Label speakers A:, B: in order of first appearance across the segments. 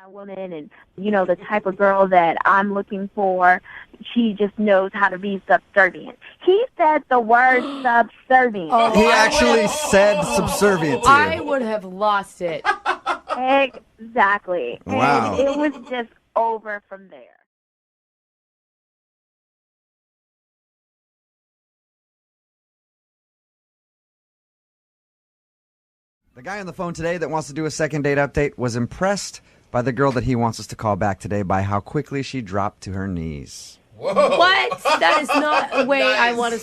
A: my woman and, the type of girl that I'm looking for. She just knows how to be subservient. He said the word subservient.
B: He actually said subservient to you.
C: I would have lost it.
A: Exactly.
B: Wow.
A: And it was just over from there.
B: The guy on the phone today that wants to do a second date update was impressed by the girl that he wants us to call back today by how quickly she dropped to her knees.
C: Whoa. What? That is not a way I want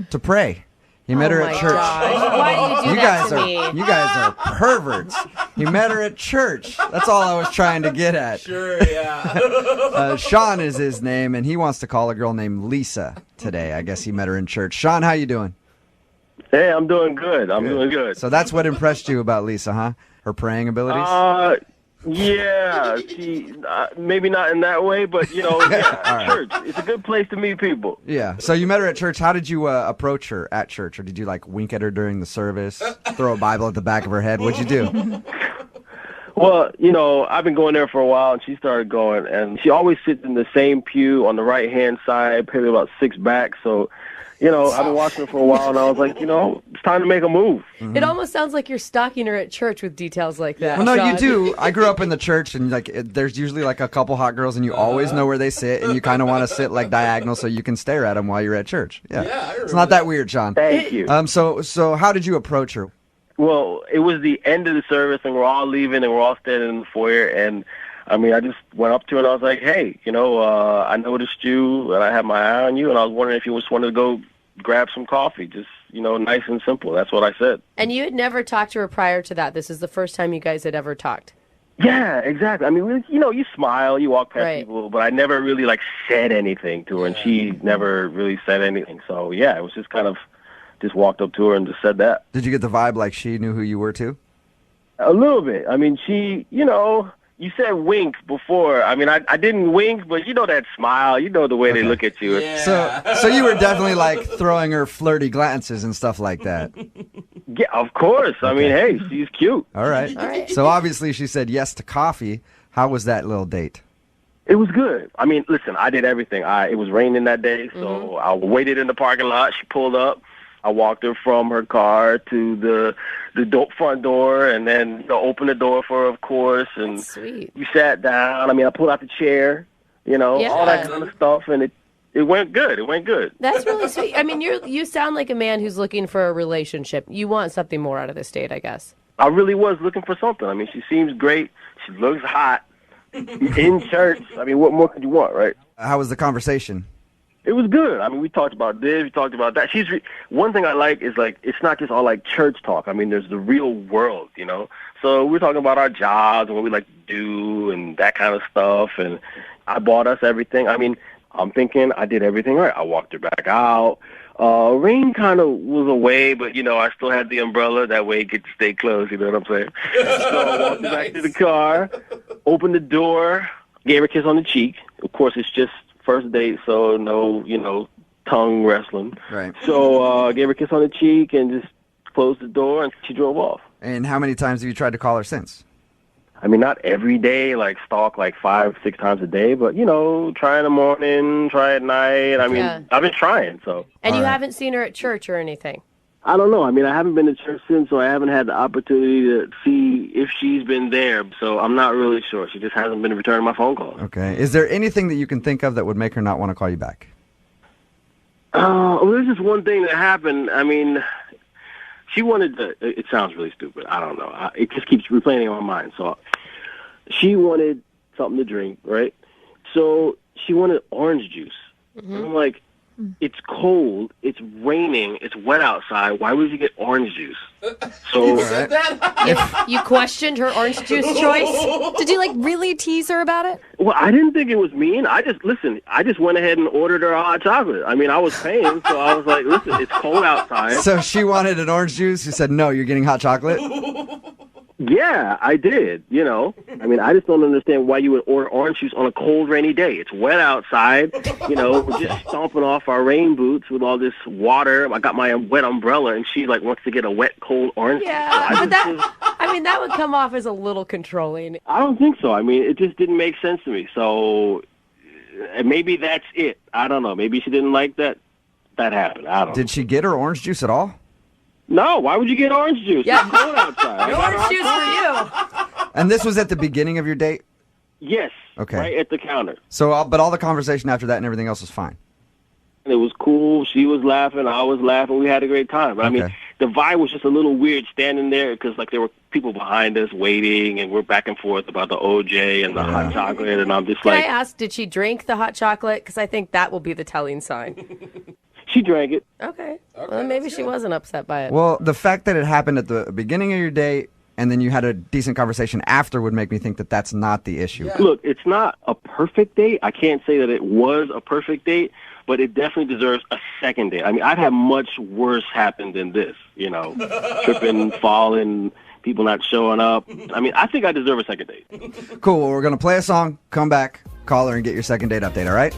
B: to pray. He met her at church.
C: Gosh. Why do you do that to me?
B: You guys are perverts. He met her at church. That's all I was trying to get at.
D: Sure, yeah.
B: Sean is his name, and he wants to call a girl named Lisa today. I guess he met her in church. Sean, how you doing?
E: Hey, I'm doing good. I'm doing good.
B: So that's what impressed you about Lisa, huh? Her praying abilities?
E: Yeah. She maybe not in that way, but right. Church. It's a good place to meet people.
B: Yeah. So you met her at church. How did you approach her at church, or did you wink at her during the service, throw a Bible at the back of her head? What'd you do?
E: Well, I've been going there for a while, and she started going, and she always sits in the same pew on the right-hand side, probably about 6 back, so... I've been watching her for a while, and I was like, it's time to make a move.
C: It almost sounds like you're stalking her at church with details like that.
B: Well, no,
C: Sean.
B: you do. I grew up in the church, and there's usually a couple hot girls, and you always know where they sit, and you kind of want to sit diagonal so you can stare at them while you're at church. Yeah, it's not that weird, Sean.
E: Thank you.
B: So how did you approach her?
E: Well, it was the end of the service, and we're all leaving, and we're all standing in the foyer, and I just went up to her, and I was like, hey, I noticed you, and I had my eye on you, and I was wondering if you just wanted to go grab some coffee, just, nice and simple. That's what I said.
C: And you had never talked to her prior to that. This is the first time you guys had ever talked.
E: Yeah, exactly. You smile, you walk past people, but I never really, said anything to her, and she never really said anything. So, yeah, it was just kind of, just walked up to her and just said that.
B: Did you get the vibe she knew who you were, too?
E: A little bit. She, you said wink before. I didn't wink, but that smile, the way they look at you.
B: Yeah. So you were definitely throwing her flirty glances and stuff like that.
E: Yeah, of course.
B: Okay.
E: Hey, she's cute.
B: All right. So obviously she said yes to coffee. How was that little date?
E: It was good. Listen, I did everything. It was raining that day, so I waited in the parking lot. She pulled up. I walked her from her car to the front door, and then opened the door for her, of course. And
C: that's sweet.
E: We sat down. I pulled out the chair, all that kind of stuff, and it went good. It went good.
C: That's really sweet. You sound like a man who's looking for a relationship. You want something more out of this date, I guess.
E: I really was looking for something. She seems great. She looks hot. In church. What more could you want, right?
B: How was the conversation?
E: It was good. We talked about this, we talked about that. One thing I like is, it's not just all, church talk. There's the real world, So we're talking about our jobs and what we like to do and that kind of stuff. And I bought us everything. I'm thinking I did everything right. I walked her back out. Rain kind of was away, but, I still had the umbrella. That way it could stay closed, you know what I'm saying? So I walked her back to the car, opened the door, gave her a kiss on the cheek. Of course, it's just first date, so no, tongue wrestling.
B: Right.
E: So gave her a kiss on the cheek and just closed the door, and she drove off.
B: And how many times have you tried to call her since?
E: Not every day, stalk 5-6 times a day, but, try in the morning, try at night. I've been trying, so.
C: And you haven't seen her at church or anything?
E: I don't know. I haven't been to church since, so I haven't had the opportunity to see if she's been there. So I'm not really sure. She just hasn't been returning my phone calls.
B: Okay. Is there anything that you can think of that would make her not want to call you back?
E: Well, there's just one thing that happened. She wanted to, it sounds really stupid. I don't know. It just keeps replaying in my mind. So she wanted something to drink, right? So she wanted orange juice. Mm-hmm. And I'm like, it's cold, it's raining, it's wet outside. Why would you get orange juice? So
C: you questioned her orange juice choice? Did you really tease her about it?
E: Well, I didn't think it was mean. I just went ahead and ordered her a hot chocolate. I was paying, so I was like, listen, it's cold outside.
B: So she wanted an orange juice. You said, no, you're getting hot chocolate?
E: Yeah, I did, I mean, I just don't understand why you would order orange juice on a cold, rainy day. It's wet outside. We're just stomping off our rain boots with all this water. I got my wet umbrella, and she, wants to get a wet, cold orange juice.
C: Yeah, but that would come off as a little controlling.
E: I don't think so. I mean, it just didn't make sense to me. So maybe that's it. I don't know. Maybe she didn't like that happened. I don't know.
B: Did she get her orange juice at all?
E: No, why would you get orange juice?
C: Yeah.
E: It's cold outside.
C: No orange juice for you.
B: And this was at the beginning of your date?
E: Yes.
B: Okay.
E: Right at the counter.
B: So, but all the conversation after that and everything else was fine?
E: And it was cool. She was laughing. I was laughing. We had a great time. But, I mean, the vibe was just a little weird standing there because, there were people behind us waiting, and we're back and forth about the OJ and the hot chocolate, and I'm just
C: Can I ask, did she drink the hot chocolate? Because I think that will be the telling sign.
E: She drank it.
C: Okay. Well, maybe she wasn't upset by it.
B: Well, the fact that it happened at the beginning of your date and then you had a decent conversation after would make me think that that's not the issue.
E: Yeah. Look, it's not a perfect date. I can't say that it was a perfect date, but it definitely deserves a second date. I mean, I've had much worse happen than this, tripping, falling, people not showing up. I mean, I think I deserve a second date.
B: Cool. Well, we're going to play a song, come back, call her, and get your second date update, all right?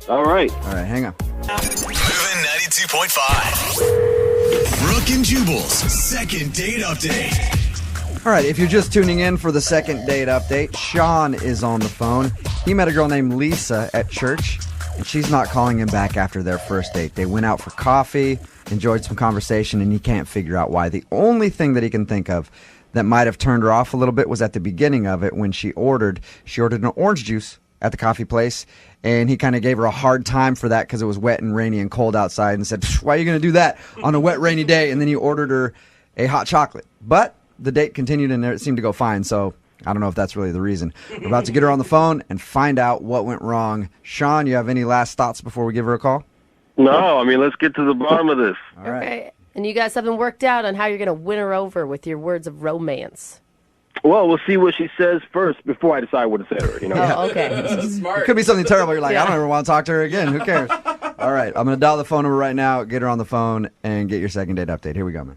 E: All right.
B: All right, hang on.
F: Moving 92.5. Brooke and Jubal's second date update.
B: All right, if you're just tuning in for the second date update, Sean is on the phone. He met a girl named Lisa at church, and she's not calling him back after their first date. They went out for coffee, enjoyed some conversation, and he can't figure out why. The only thing that he can think of that might have turned her off a little bit was at the beginning of it when she ordered an orange juice at the coffee place, and he kind of gave her a hard time for that because it was wet and rainy and cold outside and said, why are you going to do that on a wet, rainy day? And then he ordered her a hot chocolate. But the date continued and it seemed to go fine, so I don't know if that's really the reason. We're about to get her on the phone and find out what went wrong. Sean, you have any last thoughts before we give her a call?
E: No, I mean, let's get to the bottom of this.
B: All right.
C: Okay. And you guys haven't worked out on how you're going to win her over with your words of romance.
E: Well, we'll see what she says first before I decide what to say to her,
C: Oh, okay.
B: It could be something terrible. You're like, I don't ever want to talk to her again. Who cares? All right, I'm going to dial the phone number right now, get her on the phone, and get your second date update. Here we go, man.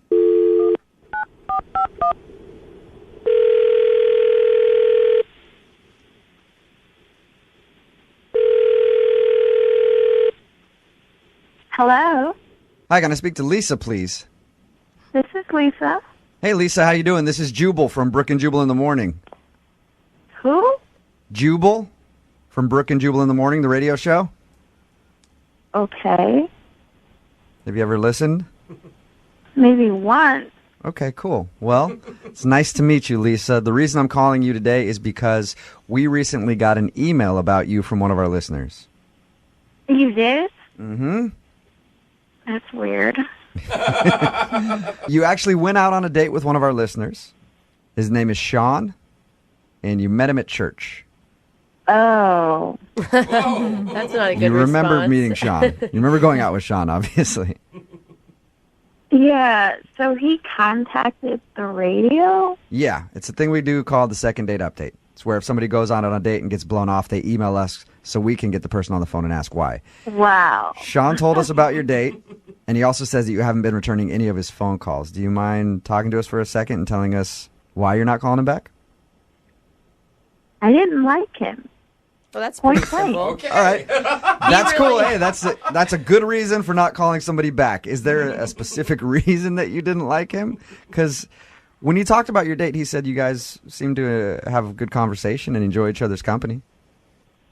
A: Hello,
B: Hi, can I speak to Lisa, please?
A: this is Lisa.
B: Hey, Lisa, how you doing? This is Jubal from Brooke and Jubal in the Morning.
A: Who?
B: Jubal from Brooke and Jubal in the Morning, the radio show.
A: Okay,
B: Have you ever listened?
A: maybe once.
B: Okay, cool. Well, it's nice to meet you, Lisa. The reason I'm calling you today is because we recently got an email about you from one of our listeners.
A: You did?
B: Mm-hmm.
A: That's weird.
B: You actually went out on a date with one of our listeners. His name is Sean, and you met him at church.
A: Oh.
C: That's not a good
B: You remember
C: response.
B: meeting Sean. You remember going out with Sean, obviously.
A: Yeah, so he contacted the radio?
B: Yeah, it's a thing we do called the second date update. It's where if somebody goes on a date and gets blown off, they email us so we can get the person on the phone and ask why.
A: Wow.
B: Sean told us about your date, and he also says that you haven't been returning any of his phone calls. Do you mind talking to us for a second and telling us why you're not calling him back?
A: I didn't like him.
C: Well, that's
A: Point
C: pretty
A: blank.
C: simple.
D: Okay.
B: All right. That's
C: really-
B: cool. Hey, that's a good reason for not calling somebody back. Is there a specific reason that you didn't like him? Because when you talked about your date, he said you guys seemed to have a good conversation and enjoy each other's company.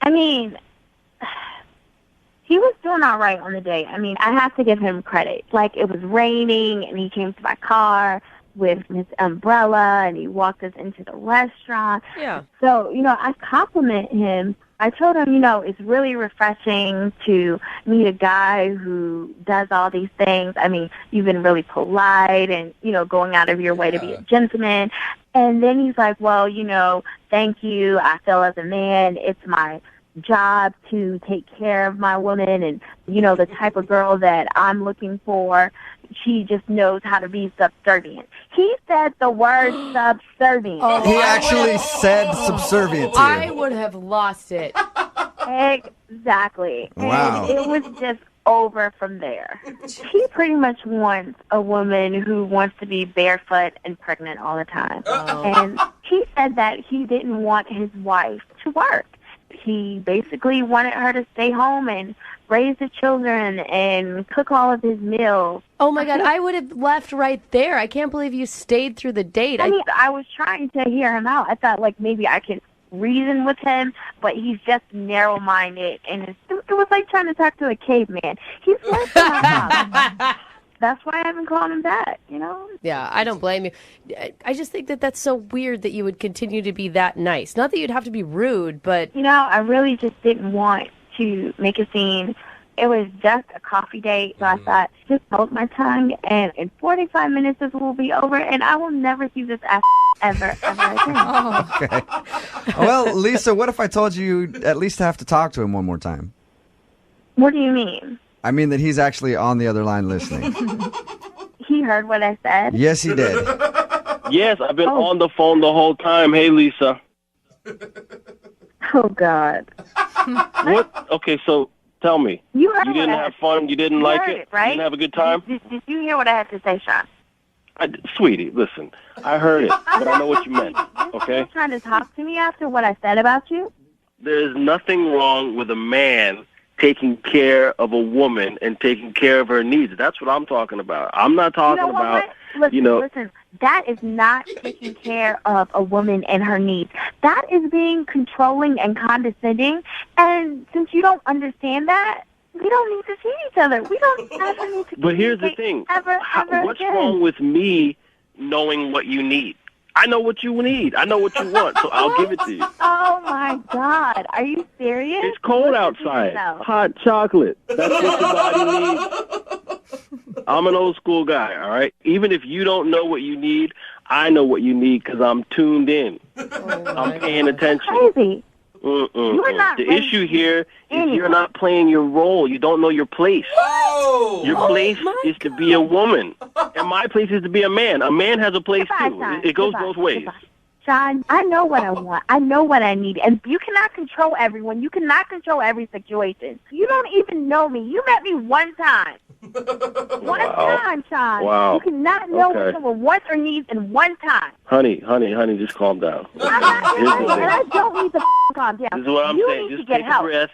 A: I mean, he was doing all right on the date. I mean, I have to give him credit. Like, it was raining, and he came to my car with his umbrella, and he walked us into the restaurant.
C: Yeah.
A: So, I compliment him. I told him, it's really refreshing to meet a guy who does all these things. I mean, you've been really polite and, going out of your way to be a gentleman. And then he's like, well, thank you. I feel as a man, it's my job to take care of my woman. And, the type of girl that I'm looking for, she just knows how to be subservient. He said the word subservient.
B: He actually said subservient to you.
C: I would have lost it.
A: Exactly.
B: Wow.
A: And it was just over from there. He pretty much wants a woman who wants to be barefoot and pregnant all the time. And he said that he didn't want his wife to work. He basically wanted her to stay home and raise the children and cook all of his meals.
C: Oh, my God. I would have left right there. I can't believe you stayed through the date.
A: I mean, I was trying to hear him out. I thought, like, maybe I could reason with him, but he's just narrow-minded, and it was like trying to talk to a caveman. He's like That's why I haven't called him back, you know?
C: Yeah, I don't blame you. I just think that that's so weird that you would continue to be that nice. Not that you'd have to be rude, but...
A: You know, I really just didn't want to make a scene. It was just a coffee date, so I thought, just hold my tongue, and in 45 minutes this will be over, and I will never see this ass ever again.
B: Okay. Well, Lisa, what if I told you you'd at least have to talk to him one more time?
A: What do you mean?
B: I mean that he's actually on the other line listening.
A: He heard what I said?
B: Yes, he did.
E: Yes, I've been on the phone the whole time. Hey, Lisa.
A: Oh, God.
E: What? Okay, so tell me.
A: You heard
E: You didn't have fun? You didn't like it?
A: Right?
E: You didn't have a good time?
A: Did you hear what I had to say, Sean?
E: Sweetie, listen. I heard it, but I know what you meant, okay?
A: You're trying to talk to me after what I said about you?
E: There's nothing wrong with a man taking care of a woman and taking care of her needs. That's what I'm talking about. I'm not talking about,
A: Listen, that is not taking care of a woman and her needs. That is being controlling and condescending. And since you don't understand that, we don't need to see each other. We don't ever need to.
E: But here's the thing. What's wrong with me knowing what you need? I know what you need. I know what you want, so I'll give it to you.
A: Oh, my God. Are you serious?
E: It's cold outside. Hot chocolate. That's what your body needs. I'm an old school guy, all right? Even if you don't know what you need, I know what you need because I'm tuned in. I'm paying attention.
A: Crazy. You're not
E: the issue here is you're not playing your role. You don't know your place. Your place is to be a woman, and my place is to be a man. A man has a place too.
A: Sean.
E: It goes both ways.
A: Sean, I know what I want. I know what I need. And you cannot control everyone. You cannot control every situation. You don't even know me. You met me one time. One time, Sean.
E: Wow.
A: You cannot know what someone wants or needs in one time.
E: Honey, just calm down.
A: I'm not and I don't need to calm down.
E: This is what I'm saying. Just take a breath.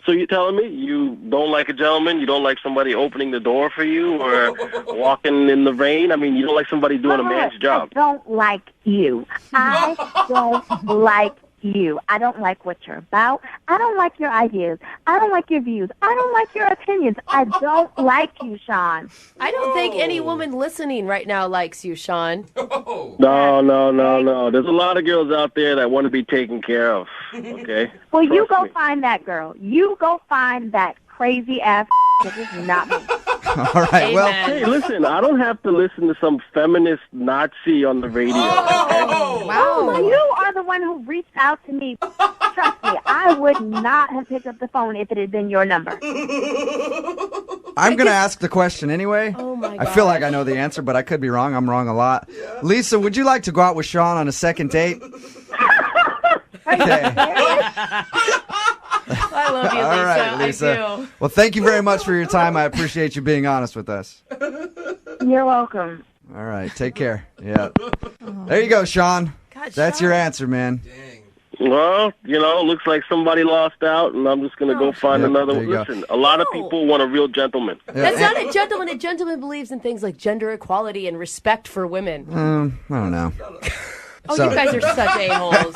E: So you're telling me you don't like a gentleman? You don't like somebody opening the door for you or walking in the rain? I mean, you don't like somebody doing a man's job.
A: I don't like you. I don't like you. I don't like what you're about. I don't like your ideas. I don't like your views. I don't like your opinions. I don't like you, Sean.
C: I don't think any woman listening right now likes you, Sean.
E: No. There's a lot of girls out there that want to be taken care of, okay?
A: Well, you go find that girl. You go find that crazy ass. This is not me.
B: All right, well.
E: Hey, listen, I don't have to listen to some feminist Nazi on the radio.
A: Wow. You are the one who reached out to me. Trust me, I would not have picked up the phone if it had been your number.
B: I'm going to ask the question anyway.
C: Oh, my God.
B: I feel like I know the answer, but I could be wrong. I'm wrong a lot. Yeah. Lisa, would you like to go out with Sean on a second date? Okay.
C: I love you, Lisa.
B: All right, Lisa.
C: I do.
B: Well, thank you very much for your time. I appreciate you being honest with us.
A: You're welcome.
B: All right, take care. Yeah. There you go, Sean.
C: God,
B: That's
C: Sean.
B: your answer, man.
D: Dang.
E: Well, looks like somebody lost out, and I'm just going to go find another one. Listen, a lot of people want a real gentleman.
C: That's not a gentleman. A gentleman believes in things like gender equality and respect for women.
B: I don't know.
C: You guys are such a-holes.